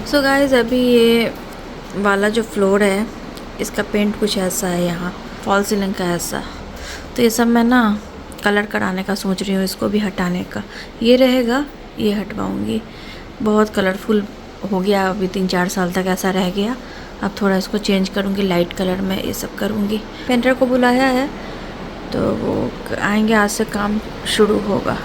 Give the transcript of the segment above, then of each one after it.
So guys अभी ये वाला जो फ्लोर है इसका पेंट कुछ ऐसा है, यहाँ फॉल सीलिंग का ऐसा। तो ये सब मैं ना कलर कराने का सोच रही हूँ, इसको भी हटाने का। ये रहेगा, ये हटवाऊँगी। बहुत कलरफुल हो गया, अभी 3-4 साल तक ऐसा रह गया। अब थोड़ा इसको चेंज करूँगी, लाइट कलर में ये सब करूँगी। पेंटर को बुलाया है तो वो आएंगे, आज से काम शुरू होगा।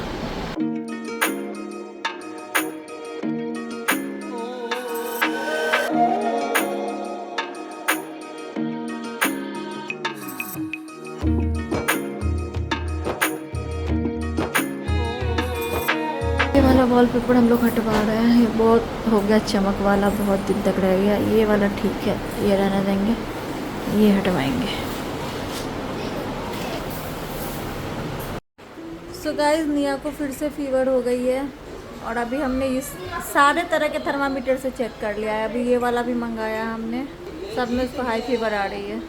ये वाला वॉलपेपर हम लोग हटवा रहे हैं, ये बहुत हो गया चमक वाला, बहुत दिन तक रह गया। ये वाला ठीक है, ये रहने देंगे, ये हटवाएंगे। सो गाइस निया को फिर से फीवर हो गई है और अभी हमने इस सारे तरह के थर्मामीटर से चेक कर लिया है। अभी ये वाला भी मंगाया हमने, सब में उसको हाई फीवर आ रही है,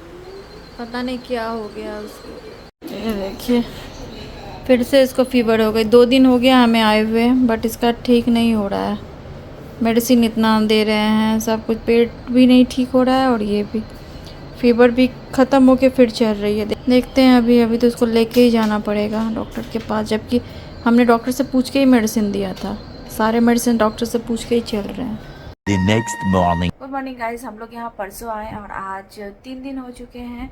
पता नहीं क्या हो गया उसको। ये देखिए फिर से इसको फीवर हो गई। 2 दिन हो गया हमें आए हुए, बट इसका ठीक नहीं हो रहा है। मेडिसिन इतना दे रहे हैं सब कुछ, पेट भी नहीं ठीक हो रहा है और ये भी फीवर भी ख़त्म होके फिर चल रही है। देखते हैं अभी तो इसको लेके ही जाना पड़ेगा डॉक्टर के पास, जबकि हमने डॉक्टर से पूछ के ही मेडिसिन दिया था। सारे मेडिसिन डॉक्टर से पूछ के ही चल रहे हैं। The next morning. Good morning guys, हम लोग यहाँ परसों आए और आज 3 दिन हो चुके हैं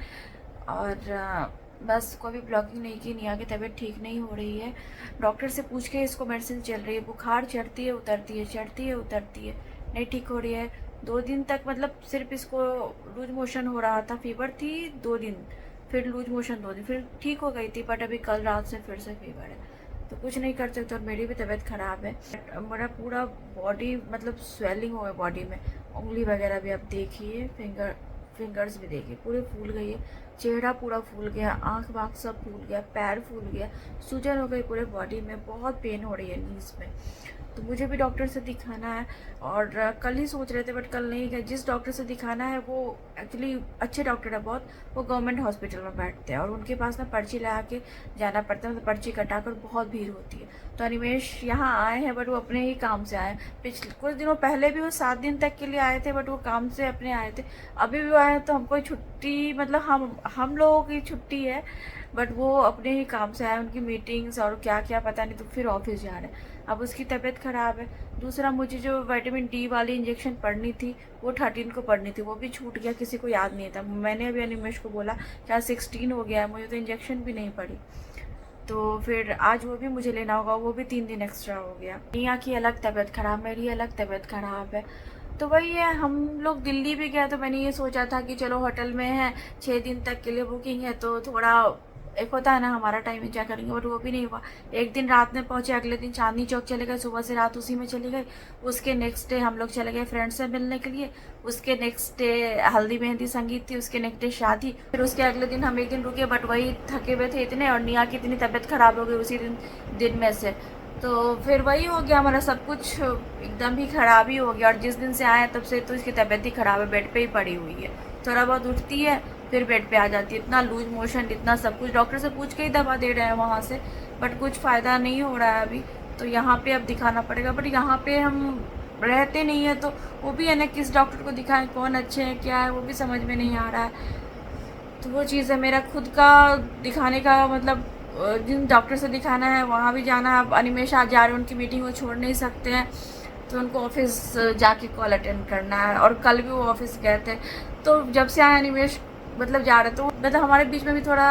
और बस कोई भी ब्लॉगिंग नहीं की। निया की तबीयत ठीक नहीं हो रही है, डॉक्टर से पूछ के इसको मेडिसिन चल रही है। बुखार चढ़ती है उतरती है, चढ़ती है उतरती है, नहीं ठीक हो रही है। 2 दिन तक मतलब सिर्फ इसको लूज मोशन हो रहा था, फीवर थी 2 दिन, फिर लूज मोशन 2 दिन, फिर ठीक हो गई थी। बट अभी कल रात से फिर से फीवर है, तो कुछ नहीं कर सकते। और मेरी भी तबीयत ख़राब है, मेरा पूरा बॉडी मतलब स्वेलिंग हो है बॉडी में। उंगली वगैरह भी आप देखिए, फिंगर्स भी देखिए पूरे फूल गई है, चेहरा पूरा फूल गया, आँख वाँख सब फूल गया, पैर फूल गया, सूजन हो गई पूरे बॉडी में, बहुत पेन हो रही है नीज में। तो मुझे भी डॉक्टर से दिखाना है और कल ही सोच रहे थे बट कल नहीं गए। जिस डॉक्टर से दिखाना है वो एक्चुअली अच्छे डॉक्टर है बहुत, वो गवर्नमेंट हॉस्पिटल में बैठते हैं और उनके पास ना पर्ची लगा के जाना पड़ता है, मतलब पर्ची कटा कर बहुत भीड़ होती है। तो अनिमेश यहाँ आए हैं बट वो अपने ही काम से आए। पिछले कुछ दिनों पहले भी वो 7 दिन तक के लिए आए थे, बट वो काम से अपने आए थे। अभी भी आए हैं तो हमको छुट्टी, मतलब हम लोगों की छुट्टी है, बट वो अपने ही काम से आए, उनकी मीटिंग्स और क्या क्या पता नहीं, तो फिर ऑफिस जा रहे हैं। अब उसकी तबीयत ख़राब है। दूसरा मुझे जो विटामिन डी वाली इंजेक्शन पड़नी थी वो 13 को पड़नी थी, वो भी छूट गया, किसी को याद नहीं था। मैंने अभी अनिमेश को बोला क्या 16 हो गया है, मुझे तो इंजेक्शन भी नहीं पड़ी। तो फिर आज वो भी मुझे लेना होगा, वो भी 3 दिन एक्स्ट्रा हो गया। निया की अलग तबीयत ख़राब, मेरी अलग तबीयत ख़राब है। तो वही है, हम लोग दिल्ली भी गए तो मैंने ये सोचा था कि चलो होटल में है, 6 दिन तक के लिए बुकिंग है, तो थोड़ा एक होता है ना हमारा टाइम एंजॉय करेंगे, बट वो भी नहीं हुआ। एक दिन रात में पहुंचे, अगले दिन चांदनी चौक चले गए, सुबह से रात उसी में चली गई। उसके नेक्स्ट डे हम लोग चले गए फ्रेंड से मिलने के लिए, उसके नेक्स्ट डे हल्दी मेहंदी संगीत थी, उसके नेक्स्ट डे शादी, फिर उसके अगले दिन हम एक दिन रुके, बट वही थके हुए थे इतने, और निया की इतनी तबीयत खराब हो गई उसी दिन में से। तो फिर वही हो गया, हमारा सब कुछ एकदम ही ख़राब ही हो गया। और जिस दिन से आए तब से तो इसकी तबीयत ही ख़राब है, बेड पे ही पड़ी हुई है। थोड़ा बहुत उठती है फिर बेड पे आ जाती है, इतना लूज मोशन, इतना सब कुछ। डॉक्टर से पूछ के ही दवा दे रहे हैं वहाँ से, बट कुछ फ़ायदा नहीं हो रहा है अभी। तो यहाँ पे अब दिखाना पड़ेगा, बट यहाँ पे हम रहते नहीं है, तो वो भी है ना, किस डॉक्टर को दिखाएं, कौन अच्छे हैं क्या है, वो भी समझ में नहीं आ रहा है। तो वो चीज़ है, मेरा खुद का दिखाने का मतलब जिन डॉक्टर से दिखाना है वहाँ भी जाना है। अब अनिमेश आज जा रहे हैं, उनकी मीटिंग वो छोड़ नहीं सकते हैं, तो उनको ऑफिस जाके कॉल अटेंड करना है। और कल भी वो ऑफिस गए थे, तो जब से आए अनिमेश मतलब जा रहे, तो मतलब हमारे बीच में भी थोड़ा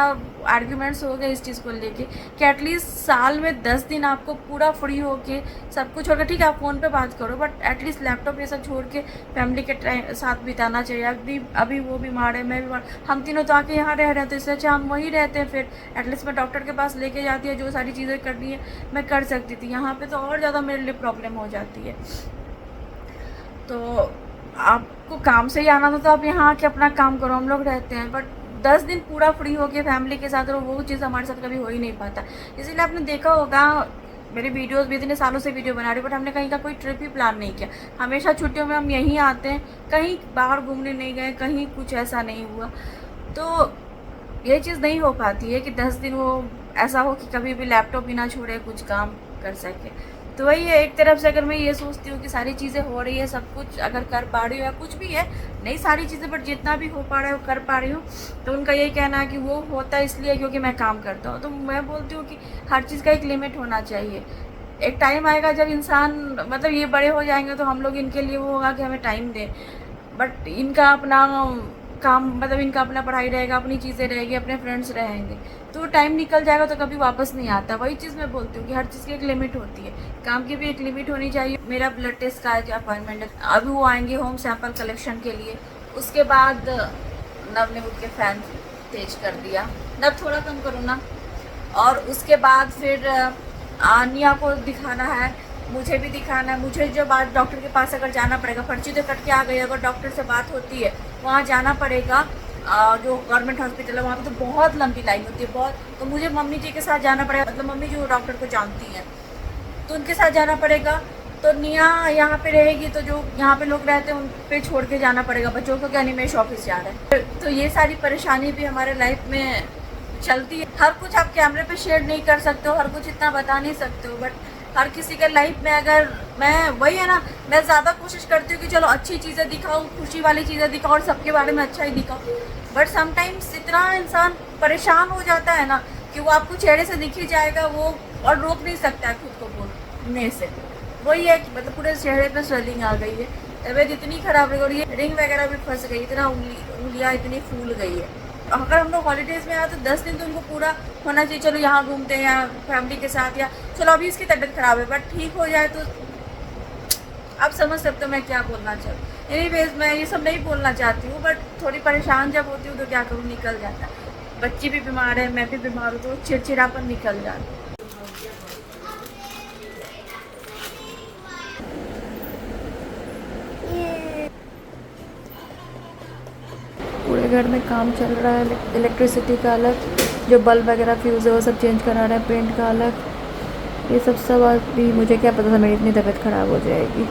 आर्ग्यूमेंट्स हो गए इस चीज़ को लेके कि एटलीस्ट साल में 10 दिन आपको पूरा फ्री होके सब कुछ छोड़कर, ठीक है आप फ़ोन पे बात करो, बट एटलीस्ट लैपटॉप ये सब छोड़ के फैमिली के साथ बिताना चाहिए। अभी वो बीमार है, मैं बीमार, हम तीनों तो आके यहाँ रह रहे हैं, तो इससे अच्छा हम वहीं रहते हैं। फिर एटलीस्ट मैं डॉक्टर के पास लेके जाती है, जो सारी चीज़ें करनी है मैं कर सकती थी। यहाँ पर तो और ज़्यादा मेरे लिए प्रॉब्लम हो जाती है। तो आपको काम से ही आना था तो आप यहाँ आके अपना काम करो, हम लोग रहते हैं। बट 10 दिन पूरा फ्री होके फैमिली के साथ, और वो चीज़ हमारे साथ कभी हो ही नहीं पाता। इसीलिए आपने देखा होगा मेरे वीडियोस भी, इतने सालों से वीडियो बना रही हूँ, बट हमने कहीं का कोई ट्रिप ही प्लान नहीं किया। हमेशा छुट्टियों में हम यहीं आते हैं, कहीं बाहर घूमने नहीं गए, कहीं कुछ ऐसा नहीं हुआ। तो ये चीज़ नहीं हो पाती है कि 10 दिन वो ऐसा हो कि कभी भी लैपटॉप भी ना छोड़े, कुछ काम कर सके। तो वही है, एक तरफ से अगर मैं ये सोचती हूँ कि सारी चीज़ें हो रही है, सब कुछ अगर कर पा रही हूँ या कुछ भी है, नहीं सारी चीज़ें, बट जितना भी हो पा रहा है वो कर पा रही हूँ, तो उनका यही कहना है कि वो होता है इसलिए क्योंकि मैं काम करता हूँ। तो मैं बोलती हूँ कि हर चीज़ का एक लिमिट होना चाहिए। एक टाइम आएगा जब इंसान मतलब ये बड़े हो जाएंगे तो हम लोग इनके लिए वो होगा कि हमें टाइम दें, बट इनका अपना काम मतलब इनका अपना पढ़ाई रहेगा, अपनी चीज़ें रहेगी, अपने फ्रेंड्स रहेंगे, तो टाइम निकल जाएगा तो कभी वापस नहीं आता। वही चीज़ मैं बोलती हूँ कि हर चीज़ की एक लिमिट होती है, काम की भी एक लिमिट होनी चाहिए। मेरा ब्लड टेस्ट का जो अपॉइंटमेंट है, अभी वो आएंगे होम सैंपल कलेक्शन के लिए। उसके बाद नव ने उठ के फ़ैन तेज कर दिया, नव थोड़ा कम करो ना। और उसके बाद फिर आनिया को दिखाना है, मुझे भी दिखाना है। मुझे जो बात डॉक्टर के पास अगर जाना पड़ेगा, पर्ची तो कट के आ गई, अगर डॉक्टर से बात होती है वहाँ जाना पड़ेगा। जो गवर्नमेंट हॉस्पिटल है वहाँ पे तो बहुत लंबी लाइन होती है, बहुत। तो मुझे मम्मी जी के साथ जाना पड़ेगा, मतलब मम्मी जो डॉक्टर को जानती हैं तो उनके साथ जाना पड़ेगा। तो निया यहाँ पे रहेगी, तो जो यहाँ पे लोग रहते हैं उन पे छोड़ के जाना पड़ेगा बच्चों को, क्या निमेश ऑफिस जा रहे हैं। तो ये सारी परेशानी भी हमारे लाइफ में चलती है। हर कुछ आप कैमरे पे शेयर नहीं कर सकते हो, हर कुछ इतना बता नहीं सकते हो, बट हर किसी के लाइफ में अगर मैं वही है ना, मैं ज़्यादा कोशिश करती हूँ कि चलो अच्छी चीज़ें दिखाऊँ, खुशी वाली चीज़ें दिखाऊँ और सबके बारे में अच्छा ही दिखाऊँ। बट समटाइम्स इतना इंसान परेशान हो जाता है ना कि वो आपको चेहरे से दिख ही जाएगा, वो और रोक नहीं सकता है खुद को बोलने से। वही है कि मतलब पूरे चेहरे पे स्वेलिंग आ गई है, तबीयत इतनी ख़राब हो रही है, रिंग वगैरह भी फंस गई, इतना उंगलियाँ इतनी फूल गई है। अगर हम लोग हॉलीडेज़ में आए तो 10 दिन तो उनको पूरा होना चाहिए, चलो यहाँ घूमते हैं या फैमिली के साथ, या चलो अभी इसकी तबीयत ख़राब है बट ठीक हो जाए। तो आप समझ सकते हो मैं क्या बोलना चाहूँ। एनीवेज मैं ये सब नहीं बोलना चाहती हूँ, बट थोड़ी परेशान जब होती हूँ तो क्या करूँ, निकल जाता है। बच्ची भी बीमार है, मैं भी बीमार हूँ, तो चिड़चिड़ापन निकल जाता है। पूरे घर में काम चल रहा है, इलेक्ट्रिसिटी का अलग, जो बल्ब वगैरह फ्यूज़ है वो सब चेंज करा रहा है, पेंट का अलग, ये सब अभी मुझे क्या पता था मेरी इतनी तबीयत ख़राब हो जाएगी।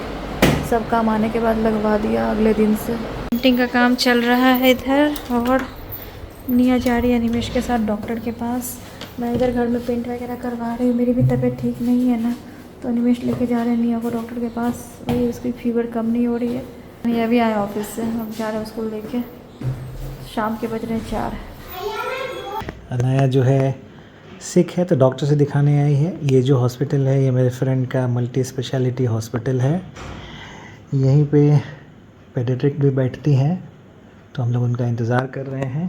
सब काम आने के बाद लगवा दिया अगले दिन से। पेंटिंग का काम चल रहा है इधर, और निया जा रही है निमेश के साथ डॉक्टर के पास। मैं इधर घर में पेंट वगैरह करवा रही हूँ, मेरी भी तबीयत ठीक नहीं है ना, तो निमेश लेके जा रहे हैं निया को डॉक्टर के पास। वही उसकी फीवर कम नहीं हो रही है। ये अभी आए ऑफिस से, हम जा रहे हैं उसको लेके, शाम के बज रहे हैं 4। अनाया जो है सिक है तो डॉक्टर से दिखाने आई है। ये जो हॉस्पिटल है ये मेरे फ्रेंड का मल्टी स्पेशलिटी हॉस्पिटल है। यहीं पे पेडियाट्रिक भी बैठती हैं, तो हम लोग उनका इंतज़ार कर रहे हैं।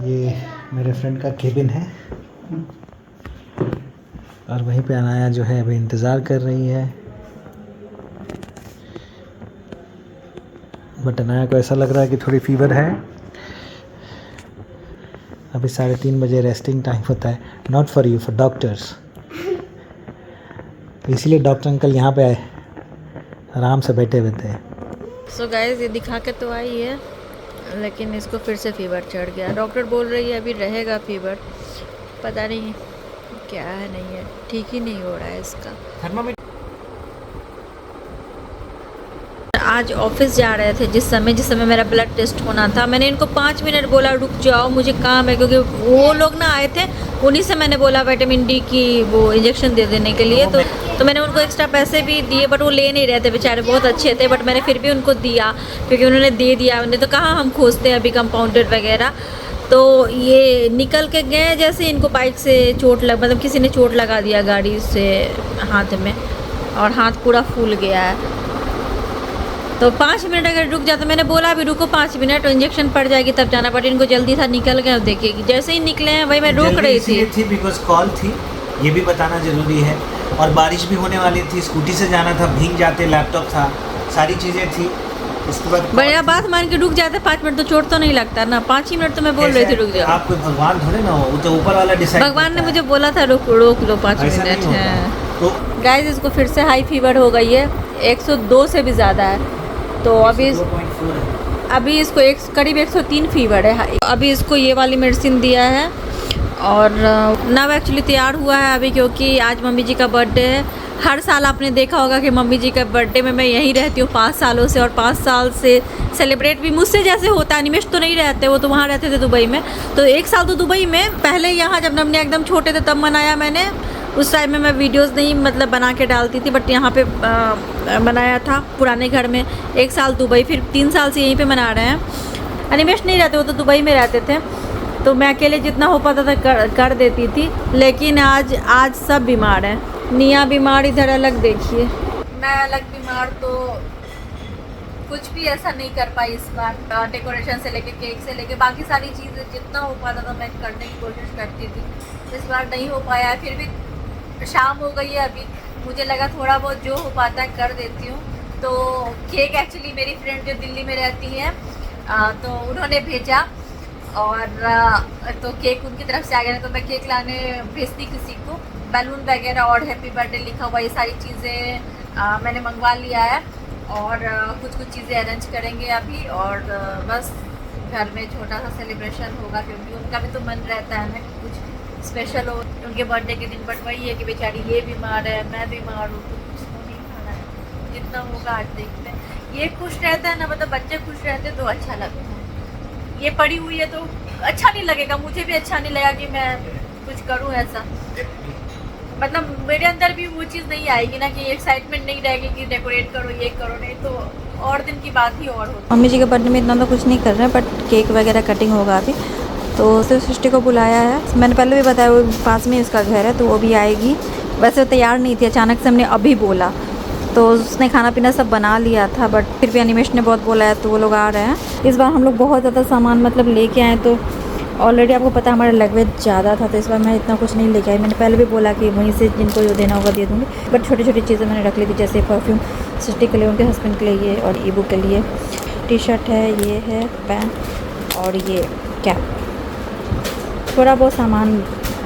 ये मेरे फ्रेंड का केबिन है और वहीं पे अनाया जो है अभी इंतज़ार कर रही है। बट अनाया को ऐसा लग रहा है कि थोड़ी फीवर है। अभी 3:30 बजे रेस्टिंग टाइम होता है, not for you, for doctors. इसीलिए डॉक्टर अंकल यहाँ पे आए, आराम से बैठे हुए थे। सो गाइस ये दिखा के तो आई है, लेकिन इसको फिर से फीवर चढ़ गया। डॉक्टर बोल रही है अभी रहेगा फीवर, पता नहीं क्या है, नहीं है, ठीक ही नहीं हो रहा है इसका। आज ऑफिस जा रहे थे जिस समय मेरा ब्लड टेस्ट होना था, मैंने इनको 5 मिनट बोला रुक जाओ मुझे काम है, क्योंकि वो लोग ना आए थे, उन्हीं से मैंने बोला विटामिन डी की वो इंजेक्शन दे देने के लिए। तो मैंने उनको एक्स्ट्रा पैसे भी दिए, बट वो ले नहीं रहे थे बेचारे, बहुत अच्छे थे, बट मैंने फिर भी उनको दिया क्योंकि उन्होंने दे दिया। मैंने तो कहा हम खोजते हैं अभी कंपाउंडर वगैरह। तो ये निकल के गए, जैसे इनको बाइक से चोट लग, मतलब किसी ने चोट लगा दिया गाड़ी से हाथ में, और हाथ पूरा फूल गया है। तो 5 मिनट अगर रुक जाता, मैंने बोला अभी रुको 5 मिनट, तो इंजेक्शन पड़ जाएगी तब जाना, बट इनको जल्दी था, निकल गए। देखिए जैसे ही निकले हैं वही मैं रोक रही थी बिकॉज कॉल थी, ये भी बताना ज़रूरी है, और बारिश भी होने वाली थी, स्कूटी से जाना था, भीग जाते, लैपटॉप था, सारी चीज़ें थी। उसके बाद बढ़िया बात मान के रुक जाते 5 मिनट, तो चोट तो नहीं लगता ना। 5 ही मिनट तो मैं बोल रही थी रुक जाओ। आप कोई भगवान थोड़े ना हो, वो तो ऊपर वाला डिसाइड। भगवान ने मुझे बोला था रोक लो 5 मिनट है। तो गाइस इसको फिर से हाई फीवर हो गई है, 102 से भी ज़्यादा है। तो अभी इसको करीब 103 फीवर है। अभी इसको ये वाली मेडिसिन दिया है, और नव एक्चुअली तैयार हुआ है अभी, क्योंकि आज मम्मी जी का बर्थडे है। हर साल आपने देखा होगा कि मम्मी जी का बर्थडे में मैं यहीं रहती हूँ 5 सालों से, और 5 साल से सेलिब्रेट भी मुझसे जैसे होता है। निमेश तो नहीं रहते, वो तो वहाँ रहते थे दुबई में, तो 1 साल तो दुबई में, पहले यहाँ जब हमने एकदम छोटे थे तब मनाया मैंने, उस टाइम में मैं वीडियोस नहीं मतलब बना के डालती थी, बट यहाँ पे बनाया था पुराने घर में। 1 साल दुबई, फिर 3 साल से यहीं पे मना रहे हैं। अनिमेश नहीं रहते, वो तो दुबई में रहते थे, तो मैं अकेले जितना हो पाता था कर देती थी। लेकिन आज सब बीमार हैं। निया बीमार, इधर अलग देखिए, मैं अलग बीमार। तो कुछ भी ऐसा नहीं कर पाई इस बार। डेकोरेशन से लेके केक से लेके बाकी सारी चीज़ें जितना हो पाता था मैं करने की कोशिश करती थी। इस बार नहीं हो पाया। फिर भी शाम हो गई है अभी, मुझे लगा थोड़ा बहुत जो हो पाता है कर देती हूँ। तो केक एक्चुअली मेरी फ्रेंड जो दिल्ली में रहती है तो उन्होंने भेजा, और तो केक उनकी तरफ से आ गया। तो मैं केक लाने भेजती किसी को, बैलून वगैरह और हैप्पी बर्थडे लिखा हुआ ये सारी चीज़ें मैंने मंगवा लिया है। और कुछ चीज़ें अरेंज करेंगे अभी, और बस घर में छोटा सा सेलिब्रेशन होगा, क्योंकि उनका भी तो मन रहता है ना कि कुछ स्पेशल हो उनके बर्थडे के दिन। बट वही है कि बेचारी ये बीमार है, मैं बीमार हूँ, तो कुछ तो नहीं खाना है। जितना होगा आज देखते हैं। ये खुश रहता है ना, मतलब बच्चे खुश रहते तो अच्छा लगता है। ये पड़ी हुई है तो अच्छा नहीं लगेगा, मुझे भी अच्छा नहीं लगेगा कि मैं कुछ करूँ ऐसा। मतलब मेरे अंदर भी वो चीज़ नहीं आएगी ना कि एक्साइटमेंट नहीं रहेगी कि डेकोरेट करो ये करो, नहीं तो और दिन की बात ही और होती। मम्मी जी के बर्थडे में इतना तो कुछ नहीं कर रहे हैं, बट केक वगैरह कटिंग होगा अभी। तो सिर्फ सृष्टि को बुलाया है। मैंने पहले भी बताया, वो पास में उसका घर है, तो वो भी आएगी। वैसे वो तैयार नहीं थी, अचानक से हमने अभी बोला, तो उसने खाना पीना सब बना लिया था, बट फिर भी अनिमेश ने बहुत बोला है तो वो लोग आ रहे हैं। इस बार हम लोग बहुत ज़्यादा सामान मतलब लेके आए, तो ऑलरेडी आपको पता है हमारा लगेज ज़्यादा था, तो इस बार मैं इतना कुछ नहीं लेके आई। मैंने पहले भी बोला कि वहीं से जिनको जो देना होगा दे दूँगी, बट छोटी छोटी चीज़ें मैंने रख ली थी, जैसे परफ्यूम सृष्टि के लिए, उनके हस्बैंड के लिए ये, और ईबू के लिए टी शर्ट है, ये है पैंट, और ये कैप। थोड़ा बहुत सामान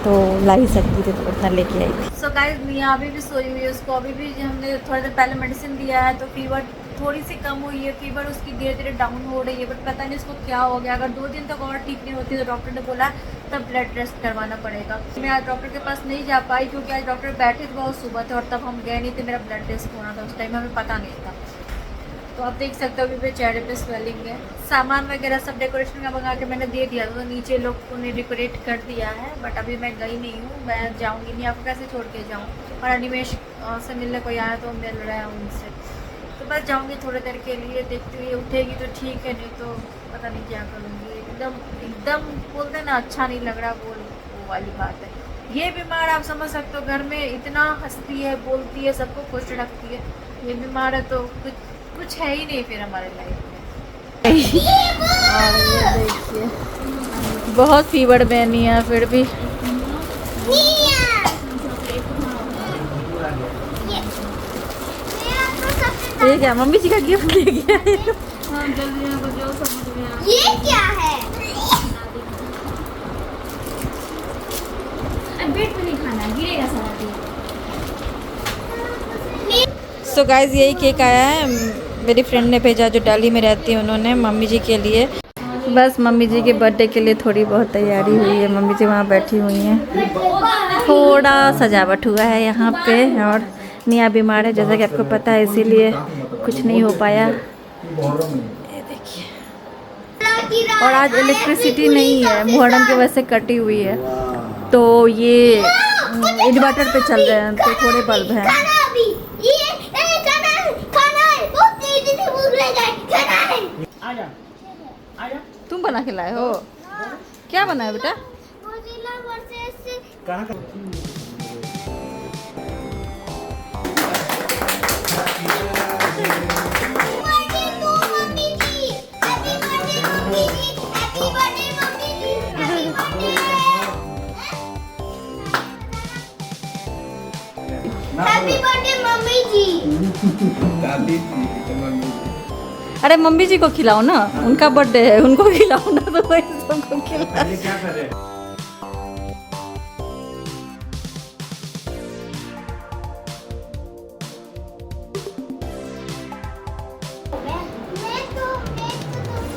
तो ला ही सकती थी, तो उतना लेके आई। सो गाइस, मियाँ अभी भी सोई हुई है। उसको अभी भी हमने थोड़ी देर पहले मेडिसिन दिया है, तो फीवर थोड़ी सी कम हुई है। फीवर उसकी धीरे धीरे डाउन हो रही है, बट पता नहीं इसको क्या हो गया। अगर 2 दिन तक और ठीक नहीं होती तो डॉक्टर ने बोला तब ब्लड टेस्ट करवाना पड़ेगा। मैं आज डॉक्टर के पास नहीं जा पाई, क्योंकि आज डॉक्टर बैठे थे बहुत सुबह थे, और तब हम गए नहीं थे। मेरा ब्लड टेस्ट होना था, उस टाइम हमें पता नहीं था। तो आप देख सकते हो अभी मेरे चेहरे पे स्वेलिंग है। सामान वगैरह सब डेकोरेशन का मंगा के मैंने दे दिया था, तो नीचे लोग ने डेकोरेट कर दिया है। बट अभी मैं गई नहीं हूँ, मैं जाऊँगी नहीं, आपको कैसे छोड़ के जाऊँ। और अनिमेश से मिलने कोई आया तो मिल रहा है उनसे, तो बस जाऊँगी थोड़ी देर के लिए। देखती हुई उठेगी तो ठीक है, नहीं तो पता नहीं क्या करूँगी। एकदम बोलते ना अच्छा नहीं लग रहा, वो वाली बात है। ये बीमार आप समझ सकते हो, घर में इतना हंसती है, बोलती है, सबको खुश रखती है। ये बीमार है तो कुछ है ही नहीं फिर हमारे लाइफ में। और ये देखिए बहुत फीवर में नहीं है, फिर भी ठीक है। मम्मी जी का गिफ्ट ले गया है। ये क्या है? बेड पे नहीं खाना, गिरेगा सारा। सो गाइज़, यही केक आया है, मेरी फ्रेंड ने भेजा जो दिल्ली में रहती है, उन्होंने मम्मी जी के लिए। बस मम्मी जी के बर्थडे के लिए थोड़ी बहुत तैयारी हुई है। मम्मी जी वहाँ बैठी हुई हैं, थोड़ा सजावट हुआ है यहाँ पे। और निया बीमार है, जैसा कि आपको पता है, इसीलिए कुछ नहीं हो पाया। ये देखिए, और आज इलेक्ट्रिसिटी नहीं है, मुहर्रम की वजह से कटी हुई है, तो ये इन्वर्टर पे चल रहे हैं, तो थोड़े बल्ब हैं। तुम बना के लाए हो? क्या बना है बेटा? कहाँ का? हैप्पी बर्थडे मम्मी जी। दादी जी, मम्मी जी। अरे मम्मी जी को खिलाओ ना, उनका बर्थडे है, उनको खिलाओ ना, तो वही सबको खिलाओ। ये क्या कर रहे हैं?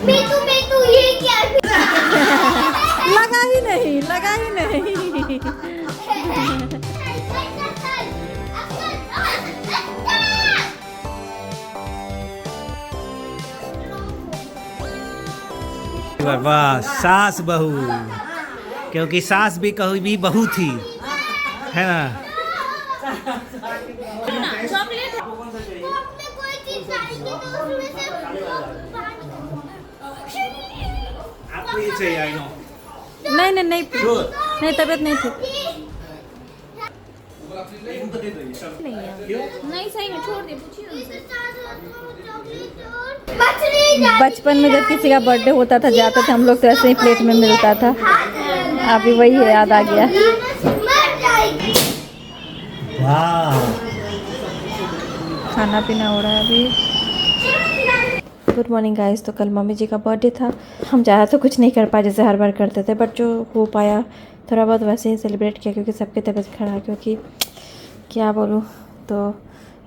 मैं तो ये क्या? लगा ही नहीं, लगा ही नहीं। वाह, सास बहू, क्योंकि सास भी कभी भी बहू थी, है ना। चॉकलेट कोक में कोई चीज डालेंगे तो उसमें से आपको ये चाहिए आई नो नहीं नहीं नहीं नहीं तबीयत नहीं थी नहीं सही में छोड़ दे बचपन में जब किसी का बर्थडे होता था जाते थे हम लोग तो ऐसे ही प्लेट में मिलता था। अभी वही है, याद आ गया। वाह खाना पीना हो रहा है अभी। Good morning guys. तो कल मम्मी जी का बर्थडे था। हम ज़्यादा तो कुछ नहीं कर पाए जैसे हर बार करते थे, बट जो हो पाया थोड़ा बहुत वैसे ही सेलिब्रेट किया क्योंकि सबकी तबीयत खराब, क्योंकि क्या बोलूँ। तो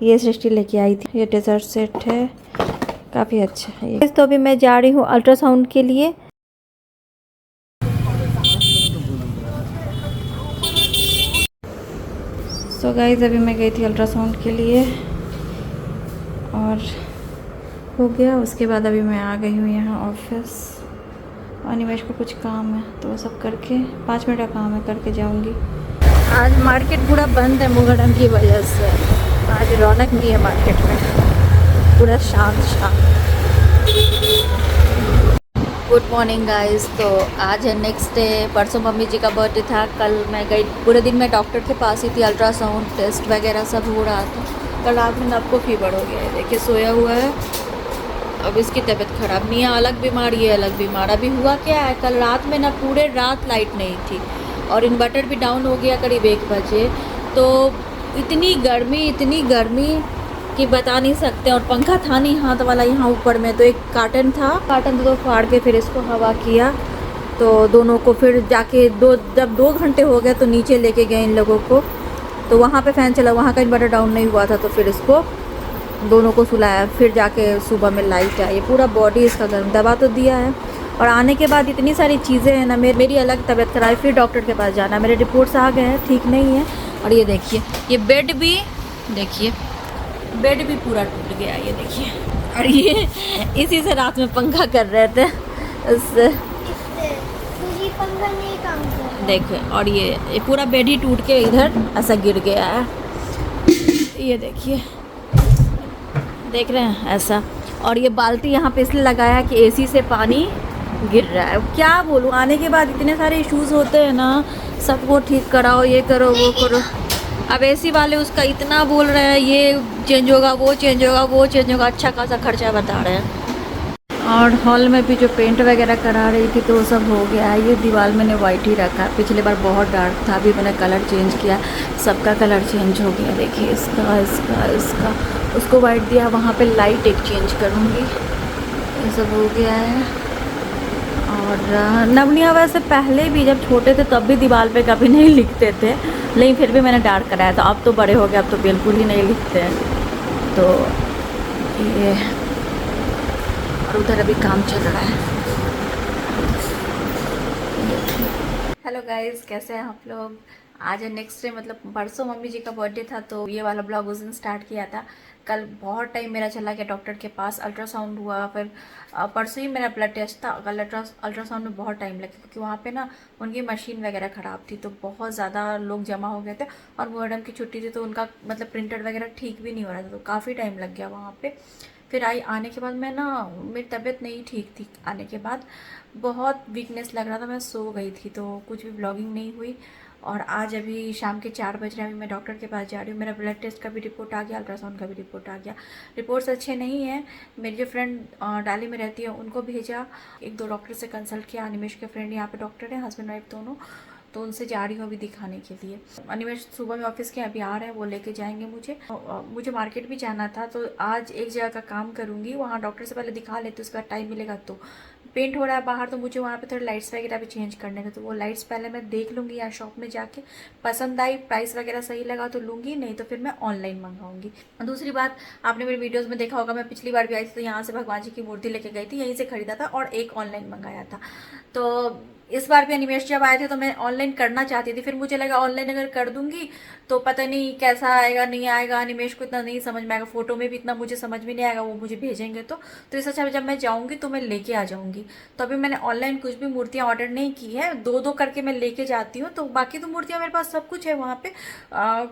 ये सृष्टि लेके आई थी, ये डेजर्ट सेट है, काफ़ी अच्छा है ये। तो अभी मैं जा रही हूँ अल्ट्रासाउंड के लिए। सो गाइस अभी मैं गई थी अल्ट्रासाउंड के लिए और हो गया। उसके बाद अभी मैं आ गई हूँ यहाँ ऑफिस। अनिमेश को कुछ काम है तो वो सब करके 5 मिनट का काम है करके जाऊँगी। आज मार्केट पूरा बंद है मुगड़म की वजह से। आज रौनक नहीं है मार्केट में, पूरा शांत शांत। Good morning guys. तो आज है नेक्स्ट डे। परसों मम्मी जी का बर्थडे था। कल मैं गई, पूरे दिन मैं डॉक्टर के पास ही थी। अल्ट्रासाउंड टेस्ट वगैरह सब हो रहा था। कल रात में नब को फीवर हो गया है, देखिए सोया हुआ है। अब इसकी तबीयत ख़राब नहीं है, अलग बीमारी है, अलग बीमार। अभी हुआ क्या है, कल रात में ना पूरे रात लाइट नहीं थी और इन्वर्टर भी डाउन हो गया करीब 1 बजे। तो इतनी गर्मी कि बता नहीं सकते। और पंखा था नहीं हाथ वाला यहाँ ऊपर में, तो एक कार्टन था, कार्टन तो फाड़ के फिर इसको हवा किया। तो दोनों को फिर जाके जब 2 घंटे हो गए तो नीचे लेके गए इन लोगों को। तो वहाँ पे फ़ैन चला, वहाँ का इन्वर्टर डाउन नहीं हुआ था, तो फिर इसको दोनों को सुलाया। फिर जाके सुबह में लाइट आई। पूरा बॉडी इसका गर्म, दवा तो दिया है। और आने के बाद इतनी सारी चीज़ें हैं ना, मेरी अलग तबीयत खराब, फिर डॉक्टर के पास जाना। मेरे रिपोर्ट्स आ गए हैं, ठीक नहीं है। और ये देखिए, ये बेड भी देखिए, बेड भी पूरा टूट गया, ये देखिए। और ये इसी से रात में पंखा कर रहे थे इससे, पंखा नहीं काम कर रहा। देखिए। और ये पूरा बेड ही टूट के इधर ऐसा गिर गया है, ये देखिए, देख रहे हैं ऐसा। और ये बाल्टी यहाँ पे इसलिए लगाया है कि एसी से पानी गिर रहा है। क्या बोलूँ, आने के बाद इतने सारे इश्यूज़ होते हैं ना, सबको ठीक कराओ, ये करो वो करो। अब एसी वाले उसका इतना बोल रहे हैं, ये चेंज होगा, वो चेंज होगा, वो चेंज होगा, अच्छा खासा खर्चा बता रहे हैं। और हॉल में भी जो पेंट वगैरह करा रही थी तो वो सब हो गया है। ये दीवार मैंने वाइट ही रखा, पिछले बार बहुत डार्क था, अभी मैंने कलर चेंज किया, सबका कलर चेंज हो गया। देखिए इसका इसका इसका, उसको वाइट दिया, वहाँ पे लाइट एक चेंज करूँगी। ये सब हो गया है। और नवनिया वैसे पहले भी जब छोटे थे तब भी दीवार पे कभी नहीं लिखते थे, लेकिन फिर भी मैंने डार्क कराया था। अब तो बड़े हो गए, अब तो बिल्कुल ही नहीं लिखते हैं। तो ये, और उधर अभी काम चल रहा है। हेलो गाइस, कैसे हैं आप लोग। आज है नेक्स्ट डे, मतलब परसों मम्मी जी का बर्थडे था, तो ये वाला ब्लॉग उस दिन स्टार्ट किया था। कल बहुत टाइम मेरा चला गया डॉक्टर के पास, अल्ट्रासाउंड हुआ, फिर परसों ही मेरा ब्लड टेस्ट था। कल अल्ट्रासाउंड में बहुत टाइम लगा क्योंकि वहाँ पे ना उनकी मशीन वगैरह ख़राब थी, तो बहुत ज़्यादा लोग जमा हो गए थे और मैडम की छुट्टी थी, तो उनका मतलब प्रिंटर वगैरह ठीक भी नहीं हो रहा था, तो काफ़ी टाइम लग गया वहाँ पर। फिर आने के बाद मैं ना, मेरी तबीयत नहीं ठीक थी। आने के बाद बहुत वीकनेस लग रहा था, मैं सो गई थी, तो कुछ भी ब्लॉगिंग नहीं हुई। और आज अभी शाम के 4 बज रहे हैं, अभी मैं डॉक्टर के पास जा रही हूँ। मेरा ब्लड टेस्ट का भी रिपोर्ट आ गया, अल्ट्रासाउंड का भी रिपोर्ट आ गया। रिपोर्ट्स अच्छे नहीं हैं। मेरी जो फ्रेंड डाली में रहती है उनको भेजा, 1-2 डॉक्टर से कंसल्ट किया। अनिमेश के फ्रेंड यहाँ पे डॉक्टर है, हस्बैंड वाइफ दोनों, तो उनसे जा रही हूँ अभी दिखाने के लिए। अनिमेश सुबह में ऑफिस के अभी आ रहे हैं, वो लेके जाएंगे मुझे मार्केट भी जाना था, तो आज एक जगह का काम करूँगी, वहाँ डॉक्टर से पहले दिखा लेते, उसके बाद टाइम मिलेगा। तो पेंट हो रहा है बाहर, तो मुझे वहाँ पे थोड़े लाइट्स वगैरह भी चेंज करने थे, तो वो लाइट्स पहले मैं देख लूँगी यहाँ शॉप में जाके। पसंद आई, प्राइस वगैरह सही लगा तो लूँगी, नहीं तो फिर मैं ऑनलाइन मंगाऊँगी। दूसरी बात, आपने मेरी वीडियोस में देखा होगा, मैं पिछली बार भी आई थी तो यहाँ से भगवान जी की मूर्ति लेके गई थी, यहीं से ख़रीदा था और एक ऑनलाइन मंगाया था। तो इस बार भी अनिमेश जब आए थे तो मैं ऑनलाइन करना चाहती थी, फिर मुझे लगा ऑनलाइन अगर कर दूंगी तो पता नहीं कैसा आएगा नहीं आएगा, अनिमेश को इतना नहीं समझ में आएगा, फोटो में भी इतना मुझे समझ में नहीं आएगा, वो मुझे भेजेंगे तो इससे अच्छा जब मैं जाऊंगी तो मैं लेके आ जाऊंगी। तो अभी मैंने ऑनलाइन कुछ भी मूर्तियाँ ऑर्डर नहीं की है, 2-2 करके मैं लेके जाती हूँ। तो बाकी तो मूर्तियाँ मेरे पास सब कुछ है वहाँ पे,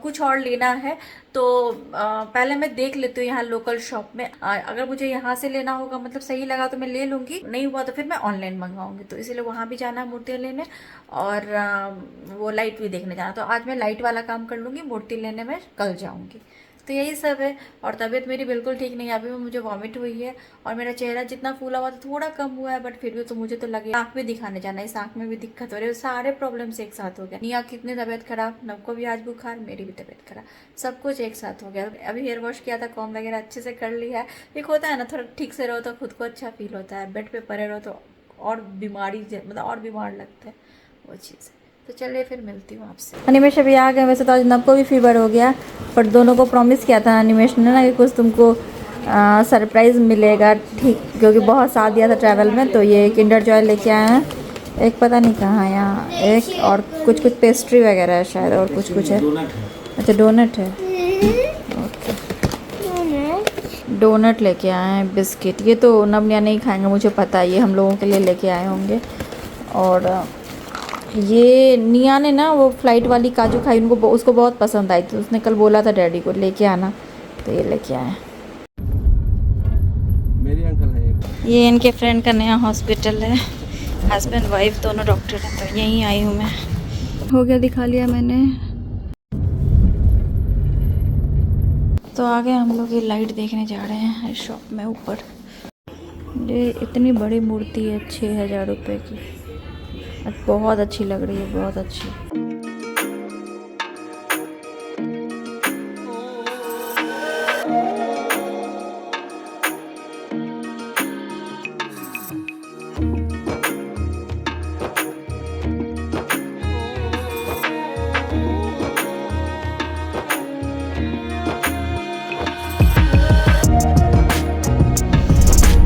कुछ और लेना है तो पहले मैं देख लेती हूँ यहाँ लोकल शॉप में, अगर मुझे यहाँ से लेना होगा मतलब सही लगा तो मैं ले लूँगी, नहीं हुआ तो फिर मैं ऑनलाइन मंगवाऊँगी। तो इसीलिए वहाँ भी जाना है मूर्तियाँ लेने और वो लाइट भी देखने जाना। तो आज मैं लाइट वाला काम कर लूँगी, मूर्ति लेने में कल जाऊँगी। तो यही सब है। और तबीयत मेरी बिल्कुल ठीक नहीं है, अभी भी मुझे वॉमिट हुई है और मेरा चेहरा जितना फूला हुआ था थोड़ा कम हुआ है, बट फिर भी तो मुझे तो लगे आँख भी दिखाने जाना है, इस आँख में भी दिक्कत हो रही है, सारे प्रॉब्लम्स एक साथ हो गया। निया की इतनी तबीयत खराब, नव को भी आज बुखार, मेरी भी तबीयत खराब, सब कुछ एक साथ हो गया। अभी हेयर वॉश किया था, कॉम वगैरह अच्छे से कर लिया है। एक होता है ना थोड़ा ठीक से रहो तो खुद को अच्छा फील होता है, बेड पे पड़े रहो तो और बीमारी मतलब और बीमार लगता है वो चीज़। तो चलिए फिर मिलती हूँ आपसे। अनिमेश अभी आ गए, वैसे तो आज नब को भी फीवर हो गया, पर दोनों को प्रॉमिस किया था अनिमेश ने ना कि कुछ तुमको सरप्राइज़ मिलेगा, ठीक, क्योंकि बहुत साथ दिया था ट्रैवल में। तो ये किंडर जॉय लेके आए हैं, एक पता नहीं कहाँ है यहाँ, एक और कुछ पेस्ट्री वगैरह है शायद, और कुछ है। अच्छा डोनट है, ओके डोनट लेके आए हैं, बिस्किट। ये तो नबनिया नहीं खाएंगे मुझे पता है, ये हम लोगों के लिए लेके आए होंगे। और ये निया ने ना वो फ्लाइट वाली काजू खाई, उनको उसको बहुत पसंद आई थी, उसने कल बोला था डैडी को लेके आना, तो ये लेके आए। मेरी अंकल है ये इनके फ्रेंड का नया हॉस्पिटल है, हस्बैंड वाइफ दोनों डॉक्टर हैं, तो यहीं आई हूँ मैं। हो गया, दिखा लिया मैंने। तो आगे हम लोग ये लाइट देखने जा रहे हैं शॉप में ऊपर। ये इतनी बड़ी मूर्ति है 6000 रुपये की, बहुत अच्छी लग रही है, बहुत अच्छी।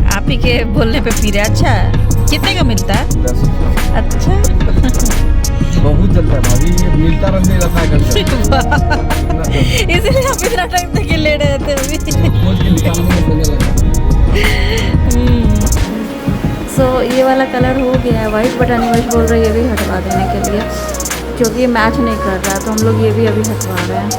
आप ही के बोलने पे पी रहे। अच्छा कितने का मिलता है? 10। अच्छा बहुत चलता है भाभी, ये मिलता रहने का इसलिए आप इतना टाइम तक ले रहे थे अभी। खोज के निकालने में समय लगा। सो ये वाला कलर हो गया है वाइट, बट अनिमेश बोल रहे ये भी हटवा देने के लिए, क्योंकि ये मैच नहीं कर रहा है, तो हम लोग ये भी अभी हटवा रहे हैं।